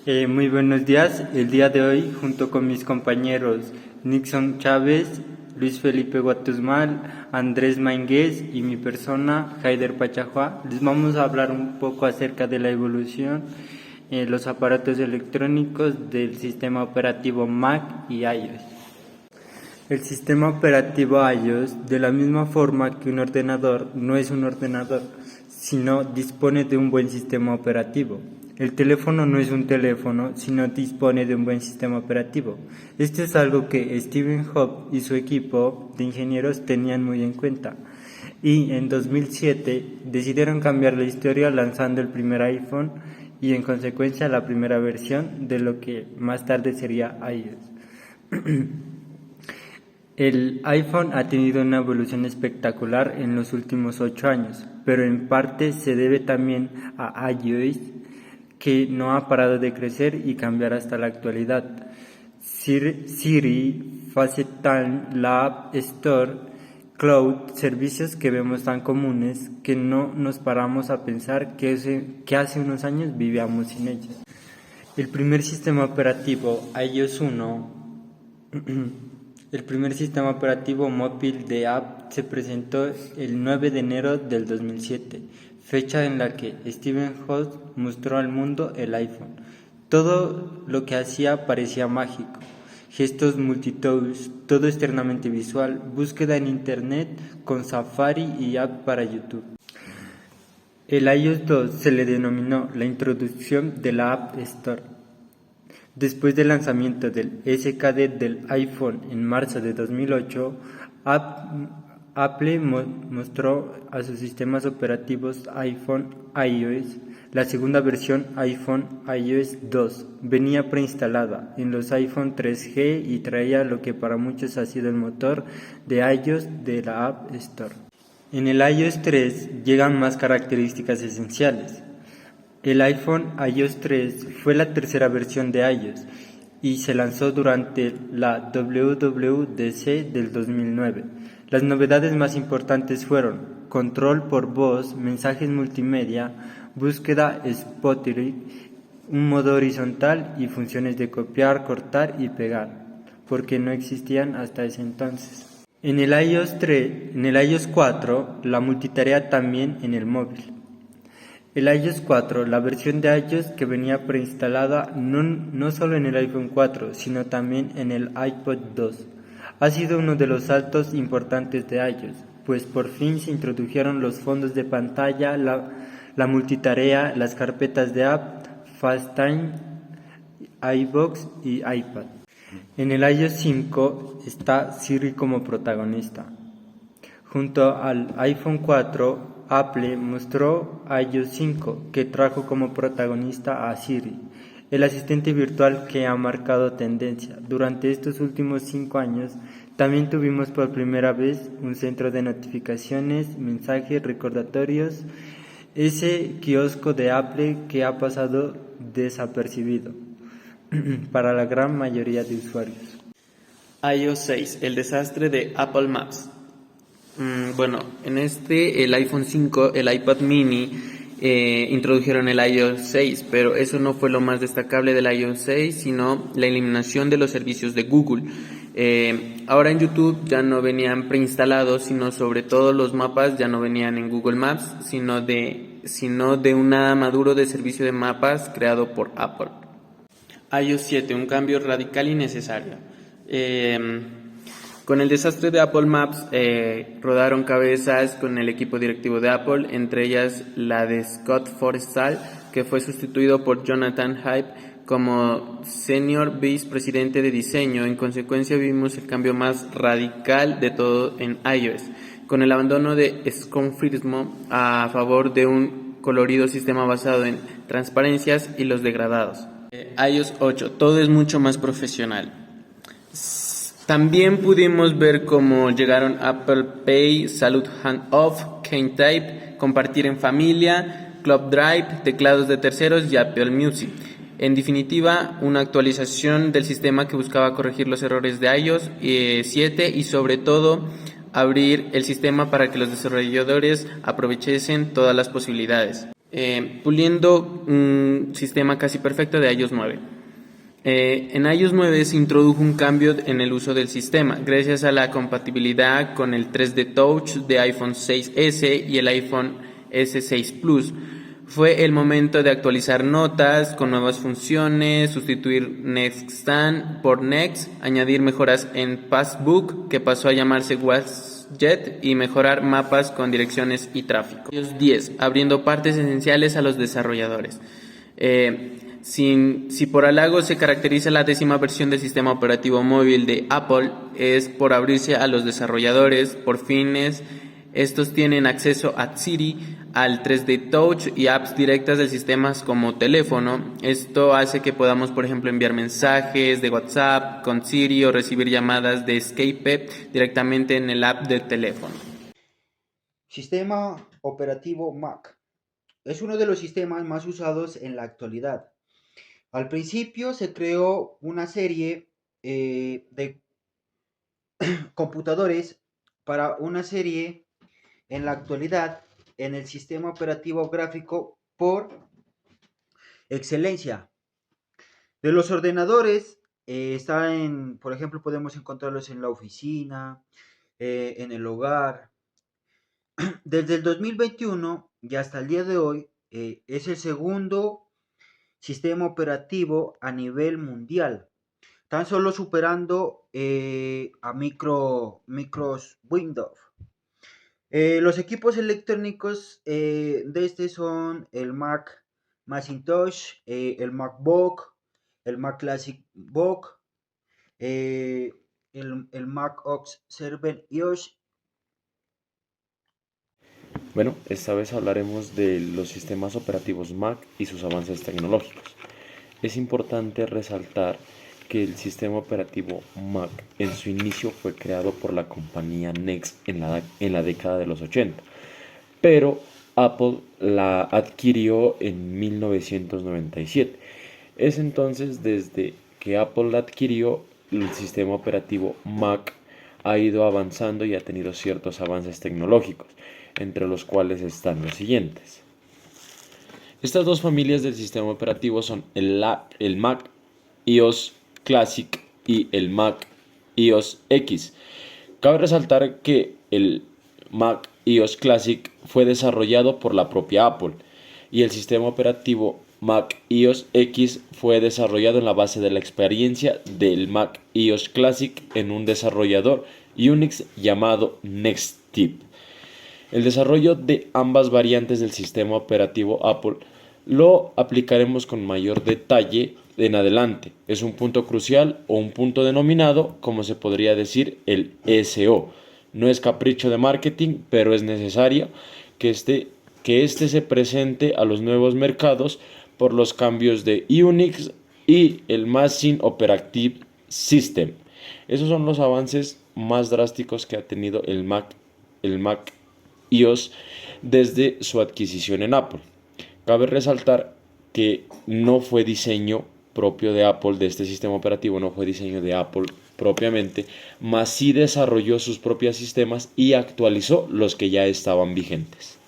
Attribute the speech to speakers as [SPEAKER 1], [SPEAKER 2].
[SPEAKER 1] Muy buenos días. El día de hoy, junto con mis compañeros Nixon Chávez, Luis Felipe Guatusmal, Andrés Mainguez y mi persona, Haider Pachajua, les vamos a hablar un poco acerca de la evolución en los aparatos electrónicos del sistema operativo Mac y iOS. El sistema operativo iOS, de la misma forma que un ordenador, no es un ordenador, sino dispone de un buen sistema operativo. El teléfono no es un teléfono, sino dispone de un buen sistema operativo. Esto es algo que Steve Jobs y su equipo de ingenieros tenían muy en cuenta. Y en 2007 decidieron cambiar la historia lanzando el primer iPhone y en consecuencia la primera versión de lo que más tarde sería iOS. El iPhone ha tenido una evolución espectacular en los últimos 8 años, pero en parte se debe también a iOS, que no ha parado de crecer y cambiar hasta la actualidad. Siri, FaceTime, la App Store, Cloud, servicios que vemos tan comunes que no nos paramos a pensar que hace unos años vivíamos sin ellos. El primer sistema operativo, iOS 1, el primer sistema operativo móvil de App se presentó el 9 de enero del 2007, fecha en la que Steve Jobs mostró al mundo el iPhone. Todo lo que hacía parecía mágico. Gestos multitouch, todo externamente visual, búsqueda en Internet con Safari y app para YouTube. El iOS 2 se le denominó la introducción de la App Store. Después del lanzamiento del SKD del iPhone en marzo de 2008, Apple mostró a sus sistemas operativos iPhone iOS. La segunda versión iPhone iOS 2 venía preinstalada en los iPhone 3G y traía lo que para muchos ha sido el motor de iOS de la App Store. En el iOS 3 llegan más características esenciales. El iPhone iOS 3 fue la tercera versión de iOS y se lanzó durante la WWDC del 2009. Las novedades más importantes fueron control por voz, mensajes multimedia, búsqueda Spotlight, un modo horizontal y funciones de copiar, cortar y pegar, porque no existían hasta ese entonces. En el iOS 4, la multitarea también en el móvil. El iOS 4, la versión de iOS que venía preinstalada no solo en el iPhone 4, sino también en el iPod 2, ha sido uno de los saltos importantes de iOS, pues por fin se introdujeron los fondos de pantalla, la multitarea, las carpetas de app, FaceTime, iBox y iPad. En el iOS 5 está Siri como protagonista. Junto al iPhone 4, Apple mostró iOS 5, que trajo como protagonista a Siri, el asistente virtual que ha marcado tendencia. Durante estos últimos 5 años, también tuvimos por primera vez un centro de notificaciones, mensajes, recordatorios, ese kiosco de Apple que ha pasado desapercibido para la gran mayoría de usuarios.
[SPEAKER 2] iOS 6, el desastre de Apple Maps. En el iPhone 5, el iPad mini, introdujeron el iOS 6, pero eso no fue lo más destacable del iOS 6, sino la eliminación de los servicios de Google. Ahora en YouTube ya no venían preinstalados, sino sobre todo los mapas ya no venían en Google Maps, sino de un maduro de servicio de mapas creado por Apple. iOS 7, un cambio radical y necesario. Con el desastre de Apple Maps, rodaron cabezas con el equipo directivo de Apple, entre ellas la de Scott Forstall, que fue sustituido por Jonathan Ive como Senior Vicepresidente de Diseño. En consecuencia, vimos el cambio más radical de todo en iOS, con el abandono de esconfismo a favor de un colorido sistema basado en transparencias y los degradados. iOS 8, todo es mucho más profesional. También pudimos ver cómo llegaron Apple Pay, Salud Handoff, K-Type, compartir en familia, Club Drive, teclados de terceros y Apple Music. En definitiva, una actualización del sistema que buscaba corregir los errores de iOS 7 y sobre todo abrir el sistema para que los desarrolladores aprovechasen todas las posibilidades. puliendo un sistema casi perfecto de iOS 9. En iOS 9 se introdujo un cambio en el uso del sistema, gracias a la compatibilidad con el 3D Touch de iPhone 6S y el iPhone S6 Plus. Fue el momento de actualizar notas con nuevas funciones, sustituir Nextstand por Next, añadir mejoras en Passbook, que pasó a llamarse Jet, y mejorar mapas con direcciones y tráfico. iOS 10, abriendo partes esenciales a los desarrolladores. Si por halago se caracteriza la 10ª versión del sistema operativo móvil de Apple, es por abrirse a los desarrolladores. Por fines, estos tienen acceso a Siri, al 3D Touch y apps directas del sistema como teléfono. Esto hace que podamos, por ejemplo, enviar mensajes de WhatsApp con Siri o recibir llamadas de Skype directamente en el app del teléfono.
[SPEAKER 3] Sistema operativo Mac. Es uno de los sistemas más usados en la actualidad. Al principio se creó una serie de computadores para una serie en la actualidad en el sistema operativo gráfico por excelencia. De los ordenadores, por ejemplo, podemos encontrarlos en la oficina, en el hogar. Desde el 2021 y hasta el día de hoy, es el segundo sistema operativo a nivel mundial, tan solo superando a Microsoft Windows. Los equipos electrónicos de este son el Mac Macintosh, el MacBook, el Mac Classic Book, el Mac OS Server iOS.
[SPEAKER 4] Bueno, esta vez hablaremos de los sistemas operativos Mac y sus avances tecnológicos. Es importante resaltar que el sistema operativo Mac en su inicio fue creado por la compañía Next en la década de los 80, pero Apple la adquirió en 1997. Es entonces desde que Apple la adquirió, el sistema operativo Mac ha ido avanzando y ha tenido ciertos avances tecnológicos, entre los cuales están los siguientes. Estas dos familias del sistema operativo son el Mac iOS Classic y el Mac iOS X. Cabe resaltar que el Mac iOS Classic fue desarrollado por la propia Apple y el sistema operativo Mac iOS X fue desarrollado en la base de la experiencia del Mac iOS Classic en un desarrollador Unix llamado Nextip. El desarrollo de ambas variantes del sistema operativo Apple lo aplicaremos con mayor detalle en adelante. Es un punto crucial o un punto denominado, como se podría decir, el SEO. No es capricho de marketing, pero es necesario que este se presente a los nuevos mercados por los cambios de Unix y el Machine Operative System. Esos son los avances más drásticos que ha tenido el Mac iOS desde su adquisición en Apple. Cabe resaltar que no fue diseño propio de Apple, de este sistema operativo, no fue diseño de Apple propiamente, mas sí desarrolló sus propios sistemas y actualizó los que ya estaban vigentes.